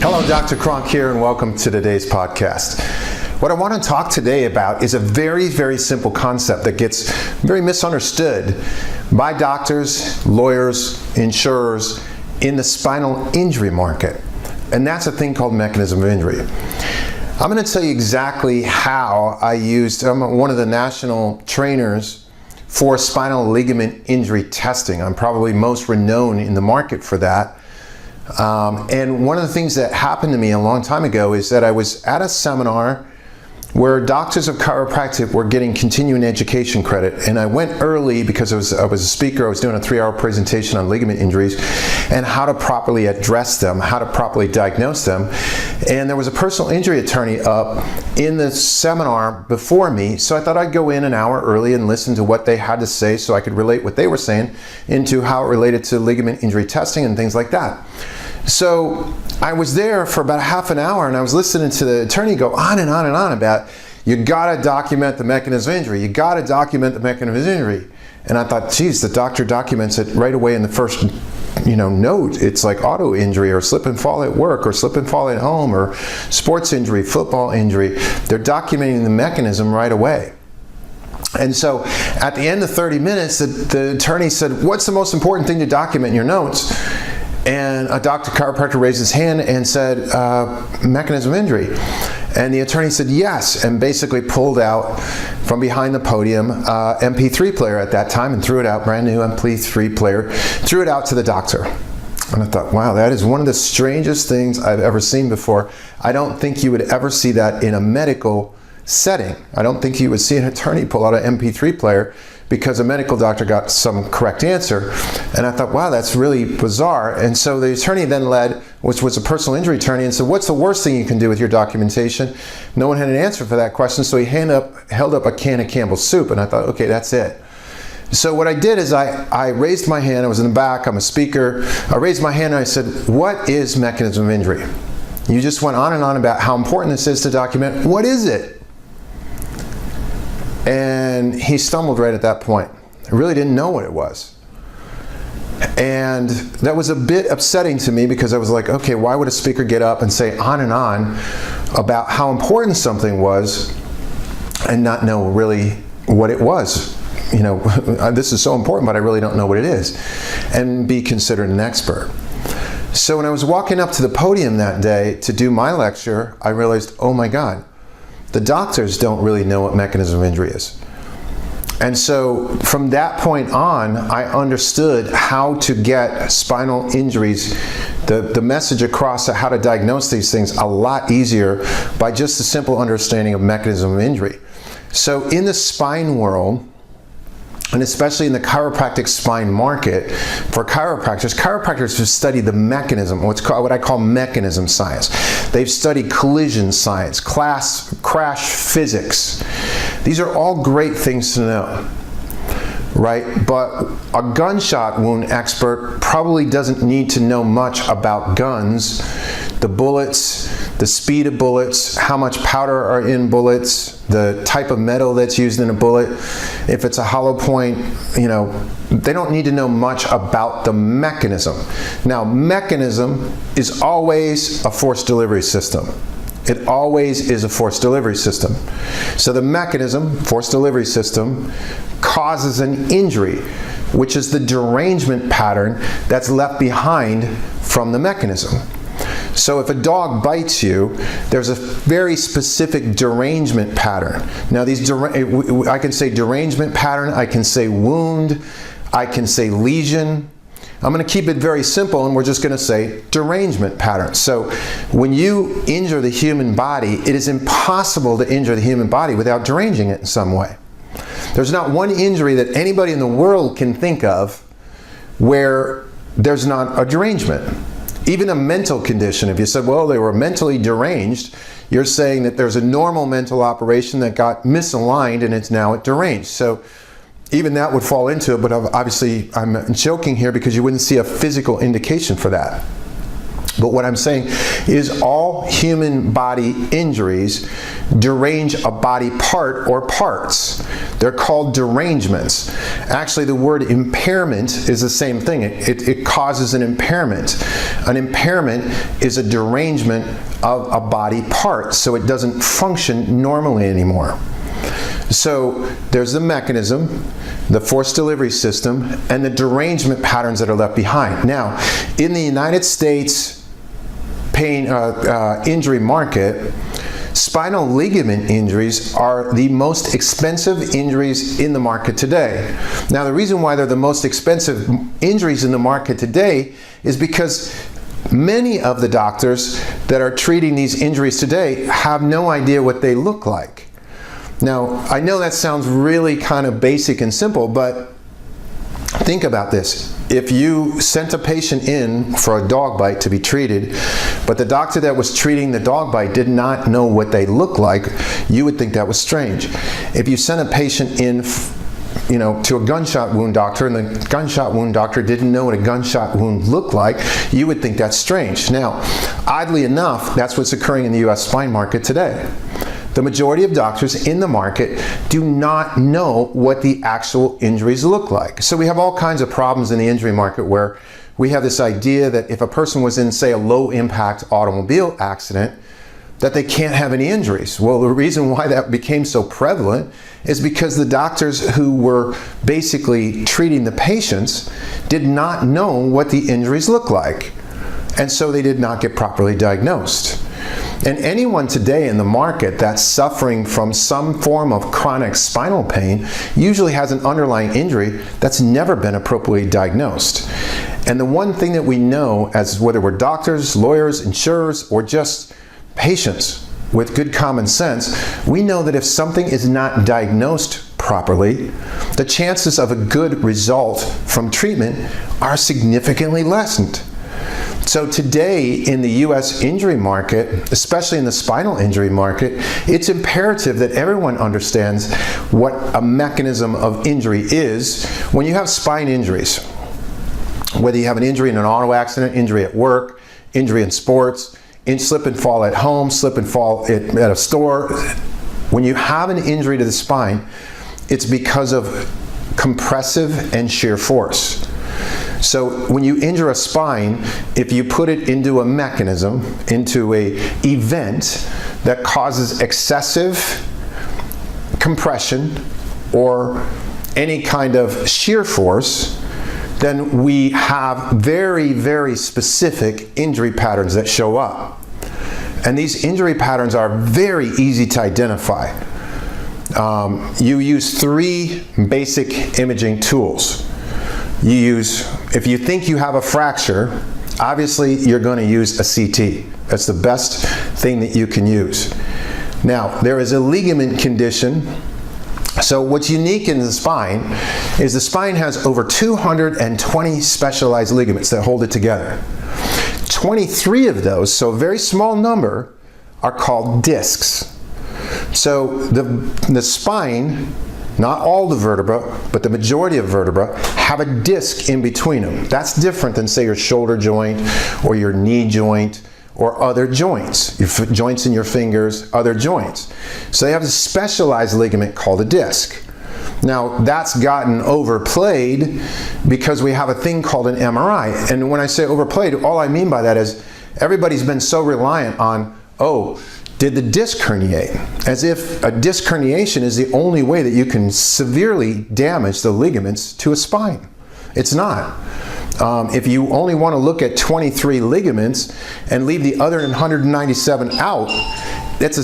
Hello, Dr. Cronk here, and welcome to today's podcast. What I want to talk today about is a very, very simple concept that gets very misunderstood by doctors, lawyers, insurers in the spinal injury market. And that's a thing called mechanism of injury. I'm going to tell you exactly how I'm one of the national trainers for spinal ligament injury testing. I'm probably most renowned in the market for that. And one of the things that happened to me a long time ago is that I was at a seminar where doctors of chiropractic were getting continuing education credit, and I went early because I was a speaker. I was doing a 3-hour presentation on ligament injuries and how to properly address them, how to properly diagnose them. And there was a personal injury attorney up in the seminar before me, so I thought I'd go in an hour early and listen to what they had to say so I could relate what they were saying into how it related to ligament injury testing and things like that. So I was there for about half an hour, and I was listening to the attorney go on and on and on about, you gotta document the mechanism of injury, you gotta document the mechanism of injury. And I thought, geez, the doctor documents it right away in the first note. It's like auto injury or slip and fall at work or slip and fall at home or sports injury, football injury. They're documenting the mechanism right away. And so at the end of 30 minutes, the attorney said, what's the most important thing to document in your notes? And a doctor chiropractor raised his hand and said, mechanism of injury. And the attorney said yes, and basically pulled out from behind the podium MP3 player at that time and threw it out, brand new MP3 player, threw it out to the doctor. And I thought, wow, that is one of the strangest things I've ever seen before. I don't think you would ever see that in a medical setting. I don't think you would see an attorney pull out an MP3 player because a medical doctor got some correct answer. And I thought, wow, that's really bizarre. And so the attorney then led, which was a personal injury attorney, and said, what's the worst thing you can do with your documentation? No one had an answer for that question, so he held up a can of Campbell's soup, and I thought, okay, that's it. So what I did is I raised my hand. I was in the back, I'm a speaker. I raised my hand and I said, what is mechanism of injury? You just went on and on about how important this is to document. What is it? And he stumbled right at that point. I really didn't know what it was. And that was a bit upsetting to me because I was like, okay, why would a speaker get up and say on and on about how important something was and not know really what it was? This is so important, but I really don't know what it is, and be considered an expert. So when I was walking up to the podium that day to do my lecture, I realized, oh my God, the doctors don't really know what mechanism of injury is. And so from that point on, I understood how to get spinal injuries, the message across how to diagnose these things a lot easier by just a simple understanding of mechanism of injury. So in the spine world, and especially in the chiropractic spine market, for chiropractors have studied the mechanism, what I call mechanism science. They've studied collision science, crash physics. These are all great things to know, right? But a gunshot wound expert probably doesn't need to know much about guns, the bullets, the speed of bullets, how much powder are in bullets, the type of metal that's used in a bullet. If it's a hollow point, they don't need to know much about the mechanism. Now, mechanism is always a force delivery system. It always is a force delivery system. So the mechanism, force delivery system, causes an injury, which is the derangement pattern that's left behind from the mechanism. So if a dog bites you, there's a very specific derangement pattern. Now I can say derangement pattern, I can say wound, I can say lesion. I'm going to keep it very simple, and we're just going to say derangement pattern. So when you injure the human body, it is impossible to injure the human body without deranging it in some way. There's not one injury that anybody in the world can think of where there's not a derangement. Even a mental condition, if you said, well, they were mentally deranged, you're saying that there's a normal mental operation that got misaligned and it's now deranged. So even that would fall into it, but obviously I'm joking here because you wouldn't see a physical indication for that. But what I'm saying is all human body injuries derange a body part or parts. They're called derangements. Actually, the word impairment is the same thing. It causes an impairment. An impairment is a derangement of a body part, so it doesn't function normally anymore. So there's the mechanism, the forced delivery system, and the derangement patterns that are left behind. Now, in the United States pain injury market, spinal ligament injuries are the most expensive injuries in the market today. Now, the reason why they're the most expensive injuries in the market today is because many of the doctors that are treating these injuries today have no idea what they look like. Now, I know that sounds really kind of basic and simple, but think about this. If you sent a patient in for a dog bite to be treated, but the doctor that was treating the dog bite did not know what they looked like, you would think that was strange. If you sent a patient in, to a gunshot wound doctor, and the gunshot wound doctor didn't know what a gunshot wound looked like, you would think that's strange. Now, oddly enough, that's what's occurring in the U.S. spine market today. The majority of doctors in the market do not know what the actual injuries look like. So we have all kinds of problems in the injury market where we have this idea that if a person was in, say, a low-impact automobile accident, that they can't have any injuries. Well, the reason why that became so prevalent is because the doctors who were basically treating the patients did not know what the injuries looked like. And so they did not get properly diagnosed. And anyone today in the market that's suffering from some form of chronic spinal pain usually has an underlying injury that's never been appropriately diagnosed. And the one thing that we know, as whether we're doctors, lawyers, insurers, or just patients with good common sense, we know that if something is not diagnosed properly, the chances of a good result from treatment are significantly lessened. So today in the U.S. injury market, especially in the spinal injury market, it's imperative that everyone understands what a mechanism of injury is. When you have spine injuries, whether you have an injury in an auto accident, injury at work, injury in sports, slip and fall at home, slip and fall at a store, when you have an injury to the spine, it's because of compressive and shear force. So when you injure a spine, if you put it into a mechanism, into an event that causes excessive compression or any kind of shear force, then we have very, very specific injury patterns that show up. And these injury patterns are very easy to identify. You use 3 basic imaging tools. If you think you have a fracture, obviously you're going to use a CT. That's the best thing that you can use. Now, there is a ligament condition. So what's unique in the spine is the spine has over 220 specialized ligaments that hold it together. 23 of those, so a very small number, are called discs. So the spine, not all the vertebra, but the majority of vertebra, have a disc in between them. That's different than, say, your shoulder joint or your knee joint or other joints, your joints in your fingers, other joints. So they have a specialized ligament called a disc. Now, that's gotten overplayed because we have a thing called an MRI. And when I say overplayed, all I mean by that is everybody's been so reliant on, did the disc herniate? As if a disc herniation is the only way that you can severely damage the ligaments to a spine. It's not. If you only want to look at 23 ligaments and leave the other 197 out, that's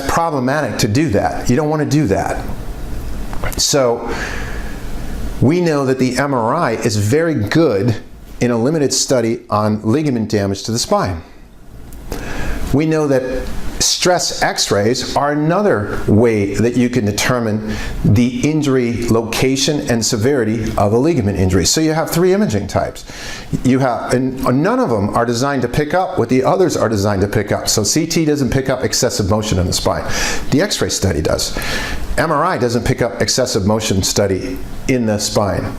problematic to do that. You don't want to do that. So we know that the MRI is very good in a limited study on ligament damage to the spine. We know that stress x-rays are another way that you can determine the injury location and severity of a ligament injury. So you have 3 imaging types. And none of them are designed to pick up what the others are designed to pick up. So CT doesn't pick up excessive motion in the spine. The x-ray study does. MRI doesn't pick up excessive motion study in the spine.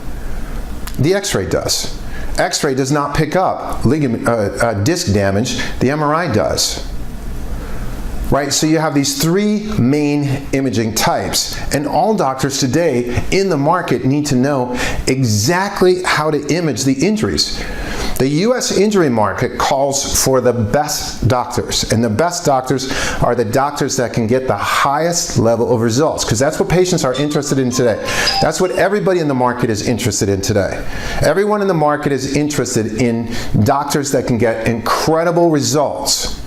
The x-ray does. X-ray does not pick up ligament disc damage. The MRI does. right? So you have these three main imaging types, and all doctors today in the market need to know exactly how to image the injuries. The U.S. injury market calls for the best doctors, and the best doctors are the doctors that can get the highest level of results, because that's what patients are interested in today. That's what everybody in the market is interested in today. Everyone in the market is interested in doctors that can get incredible results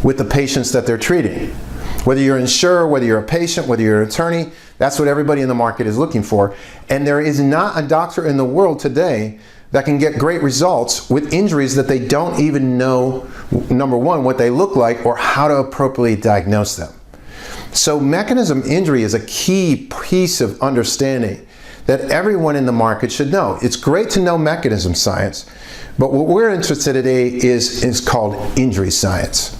with the patients that they're treating. Whether you're an insurer, whether you're a patient, whether you're an attorney, that's what everybody in the market is looking for. And there is not a doctor in the world today that can get great results with injuries that they don't even know, number one, what they look like or how to appropriately diagnose them. So mechanism injury is a key piece of understanding that everyone in the market should know. It's great to know mechanism science, but what we're interested in today is called injury science.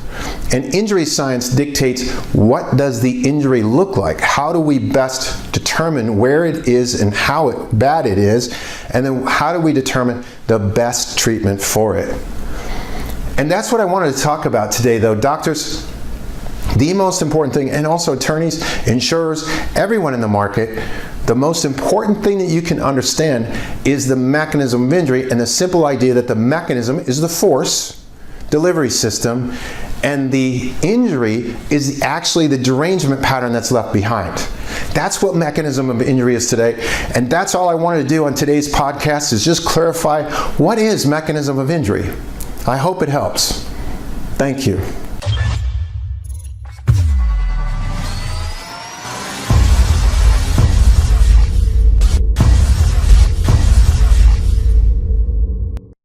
And injury science dictates what does the injury look like? How do we best determine where it is and how bad it is? And then how do we determine the best treatment for it? And that's what I wanted to talk about today, though. Doctors, the most important thing, and also attorneys, insurers, everyone in the market, the most important thing that you can understand is the mechanism of injury, and the simple idea that the mechanism is the force delivery system, and the injury is actually the derangement pattern that's left behind. That's what mechanism of injury is today, and that's all I wanted to do on today's podcast, is just clarify what is mechanism of injury. I hope it helps. Thank you.